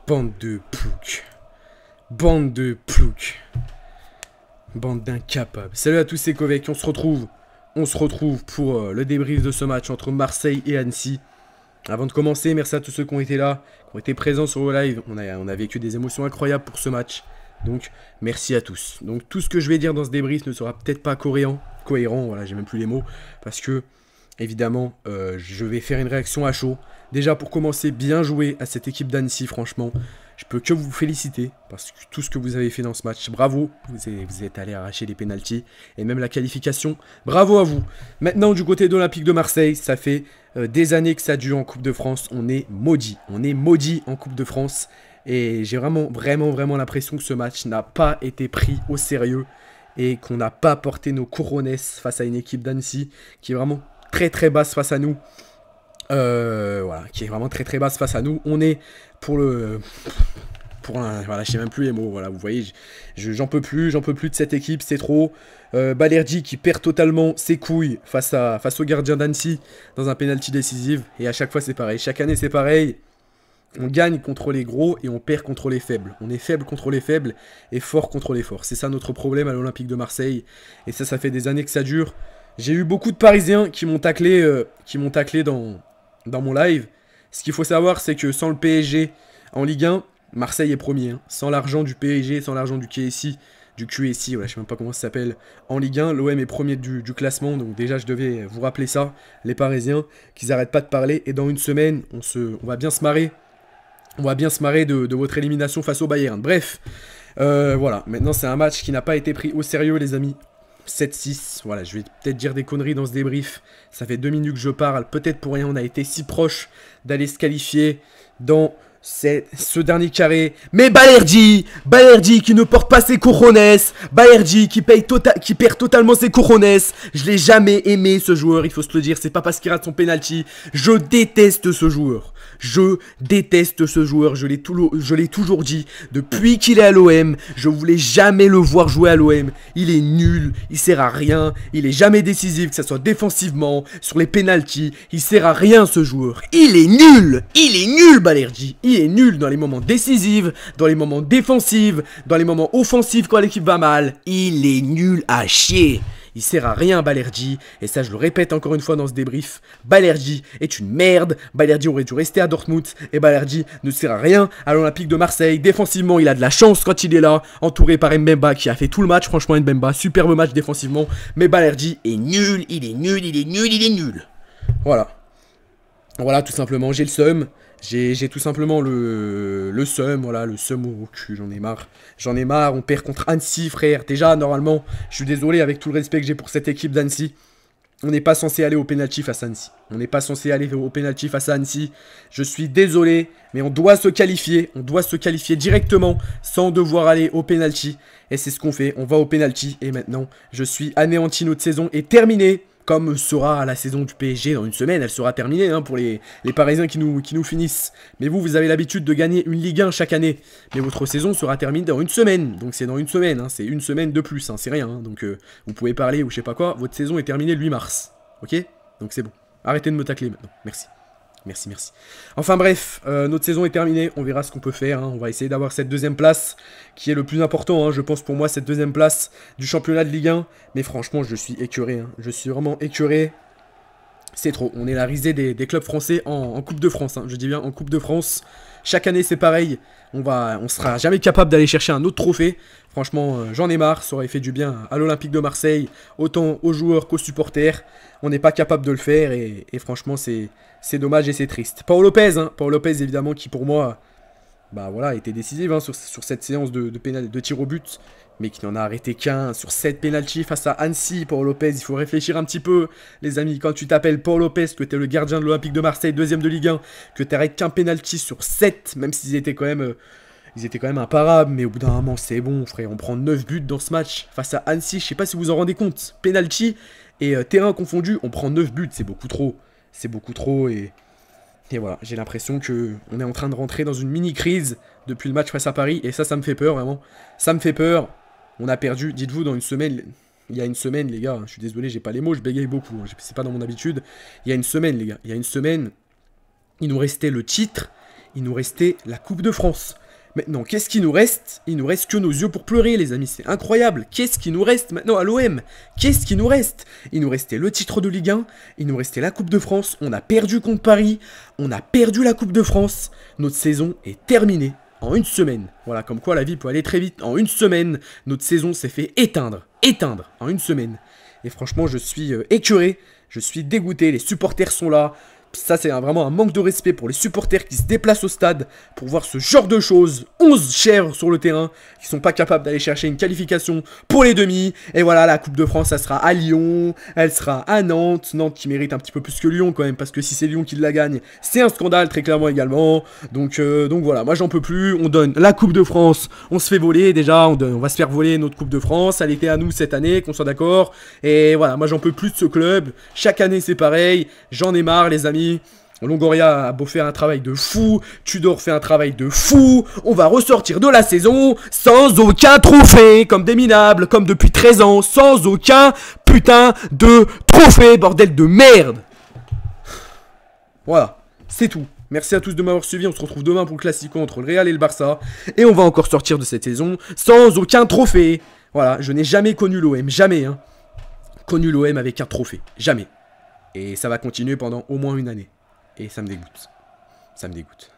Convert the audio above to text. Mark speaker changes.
Speaker 1: Bande de ploucs. Bande de ploucs. Bande d'incapables. Salut à tous, c'est Kovek. On se retrouve pour le débrief de ce match entre Marseille et Annecy. Avant de commencer, merci à tous ceux qui ont été là, qui ont été présents sur le live. On a vécu des émotions incroyables pour ce match. Donc, merci à tous. Donc, tout ce que je vais dire dans ce débrief ne sera peut-être pas cohérent, voilà, j'ai même plus les mots. Parce que, évidemment, je vais faire une réaction à chaud. Déjà, pour commencer, bien joué à cette équipe d'Annecy, franchement. Je peux que vous féliciter, parce que tout ce que vous avez fait dans ce match, bravo. Vous êtes allé arracher les pénaltys, et même la qualification, bravo à vous. Maintenant, du côté de l'Olympique de Marseille, ça fait des années que ça dure en Coupe de France. On est maudit en Coupe de France. Et j'ai vraiment l'impression que ce match n'a pas été pris au sérieux, et qu'on n'a pas porté nos couronnes face à une équipe d'Annecy, qui est vraiment très basse face à nous. Voilà, qui est vraiment très basse face à nous. On est voilà, je sais même plus les mots. Voilà, vous voyez, j'en peux plus de cette équipe, c'est trop. Balerdi qui perd totalement ses couilles face au gardien d'Annecy dans un penalty décisif. Et à chaque fois c'est pareil, chaque année c'est pareil. On gagne contre les gros et on perd contre les faibles. On est faible contre les faibles et fort contre les forts. C'est ça notre problème à l'Olympique de Marseille. Et ça fait des années que ça dure. J'ai eu beaucoup de Parisiens qui m'ont taclé dans mon live. Ce qu'il faut savoir, c'est que sans le PSG en Ligue 1, Marseille est premier. Hein. Sans l'argent du PSG, sans l'argent du QSI, voilà, je sais même pas comment ça s'appelle, en Ligue 1, l'OM est premier du classement. Donc déjà, je devais vous rappeler ça, les Parisiens, qu'ils arrêtent pas de parler. Et dans une semaine, on va bien se marrer. On va bien se marrer de votre élimination face au Bayern. Bref, voilà. Maintenant, c'est un match qui n'a pas été pris au sérieux, les amis. 7-6, voilà, je vais peut-être dire des conneries dans ce débrief. Ça fait 2 minutes que je parle. Peut-être pour rien, on a été si proche d'aller se qualifier dans ce dernier carré. Mais Balerdi qui ne porte pas ses couronnes, Balerdi qui perd totalement ses couronnes. Je l'ai jamais aimé ce joueur, il faut se le dire. C'est pas parce qu'il rate son penalty. Je déteste ce joueur. Je l'ai toujours dit. Depuis qu'il est à l'OM, je voulais jamais le voir jouer à l'OM. Il est nul, il sert à rien. Il est jamais décisif, que ce soit défensivement, sur les penalties. Il sert à rien ce joueur. Il est nul Balerdi. Il est nul dans les moments décisifs, dans les moments défensifs, dans les moments offensifs quand l'équipe va mal. Il est nul à chier. Il sert à rien Balerdi, et ça je le répète encore une fois dans ce débrief, Balerdi est une merde, Balerdi aurait dû rester à Dortmund, et Balerdi ne sert à rien à l'Olympique de Marseille. Défensivement il a de la chance quand il est là, entouré par Mbemba qui a fait tout le match, franchement Mbemba, superbe match défensivement, mais Balerdi est nul, il est nul. Voilà tout simplement, j'ai le seum. J'ai tout simplement le seum, voilà, le seum au cul, j'en ai marre, on perd contre Annecy, frère. Déjà, normalement, je suis désolé avec tout le respect que j'ai pour cette équipe d'Annecy. On n'est pas censé aller au penalty face à Annecy. Je suis désolé, mais on doit se qualifier directement sans devoir aller au penalty. Et c'est ce qu'on fait, on va au penalty. Et maintenant, je suis anéanti, notre saison est terminée. Comme sera la saison du PSG dans une semaine, elle sera terminée hein, pour les Parisiens qui nous finissent. Mais vous avez l'habitude de gagner une Ligue 1 chaque année. Mais votre saison sera terminée dans une semaine. Donc c'est dans une semaine, hein, c'est une semaine de plus, hein, c'est rien. Hein, donc vous pouvez parler ou je sais pas quoi, votre saison est terminée le 8 mars. Ok? Donc c'est bon. Arrêtez de me tacler maintenant. Merci. Enfin bref, notre saison est terminée, on verra ce qu'on peut faire, hein. On va essayer d'avoir cette deuxième place, qui est le plus important, hein, je pense pour moi, cette deuxième place du championnat de Ligue 1. Mais franchement, je suis écœuré, hein. Je suis vraiment écœuré. C'est trop, on est la risée des clubs français en Coupe de France, hein. Je dis bien en Coupe de France. Chaque année c'est pareil, on sera jamais capable d'aller chercher un autre trophée. Franchement, j'en ai marre, ça aurait fait du bien à l'Olympique de Marseille, autant aux joueurs qu'aux supporters. On n'est pas capable de le faire et franchement c'est dommage et c'est triste. Paul Lopez évidemment qui pour moi bah voilà, était décisif hein, sur cette séance de tir au but, mais qui n'en a arrêté qu'un sur 7 pénaltys face à Annecy. Paul Lopez, il faut réfléchir un petit peu, les amis, quand tu t'appelles Paul Lopez, que tu es le gardien de l'Olympique de Marseille, deuxième de Ligue 1, que tu arrêtes qu'un pénalty sur 7, même s'ils étaient quand même... Ils étaient quand même imparables, mais au bout d'un moment, c'est bon, frère. On prend 9 buts dans ce match face à Annecy. Je sais pas si vous en rendez compte. Penalty et terrain confondu, on prend 9 buts. C'est beaucoup trop. Et voilà, j'ai l'impression qu'on est en train de rentrer dans une mini-crise depuis le match face à Paris. Et ça me fait peur, vraiment. Ça me fait peur. On a perdu, dites-vous, dans une semaine... Il y a une semaine, les gars, je suis désolé, j'ai pas les mots, je bégaye beaucoup. C'est pas dans mon habitude. Il y a une semaine, les gars. Il y a une semaine, il nous restait le titre... il nous restait la Coupe de France. Maintenant, qu'est-ce qui nous reste? Il nous reste que nos yeux pour pleurer, les amis, c'est incroyable. Qu'est-ce qui nous reste maintenant à l'OM? Qu'est-ce qui nous reste? Il nous restait le titre de Ligue 1, il nous restait la Coupe de France, on a perdu contre Paris, on a perdu la Coupe de France. Notre saison est terminée en une semaine. Voilà, comme quoi la vie peut aller très vite. En une semaine, notre saison s'est fait éteindre en une semaine. Et franchement, je suis écœuré, je suis dégoûté, les supporters sont là. Ça, c'est vraiment un manque de respect pour les supporters qui se déplacent au stade pour voir ce genre de choses. 11 chèvres sur le terrain qui sont pas capables d'aller chercher une qualification pour les demi. Et voilà, la Coupe de France, elle sera à Lyon, elle sera à Nantes. Nantes qui mérite un petit peu plus que Lyon quand même, parce que si c'est Lyon qui la gagne, c'est un scandale très clairement également. Donc voilà, moi j'en peux plus. On donne la Coupe de France, on se fait voler déjà, on va se faire voler notre Coupe de France. Elle était à nous cette année, qu'on soit d'accord. Et voilà, moi j'en peux plus de ce club. Chaque année c'est pareil, j'en ai marre les amis. Longoria a beau faire un travail de fou, Tudor fait un travail de fou, on va ressortir de la saison sans aucun trophée, comme des minables, comme depuis 13 ans, sans aucun putain de trophée, bordel de merde. Voilà, c'est tout. Merci à tous de m'avoir suivi, on se retrouve demain pour le Classico entre le Real et le Barça, et on va encore sortir de cette saison sans aucun trophée. Voilà, je n'ai jamais connu l'OM, jamais, hein. Connu l'OM avec un trophée, jamais. Et ça va continuer pendant au moins une année. Et ça me dégoûte. Ça me dégoûte.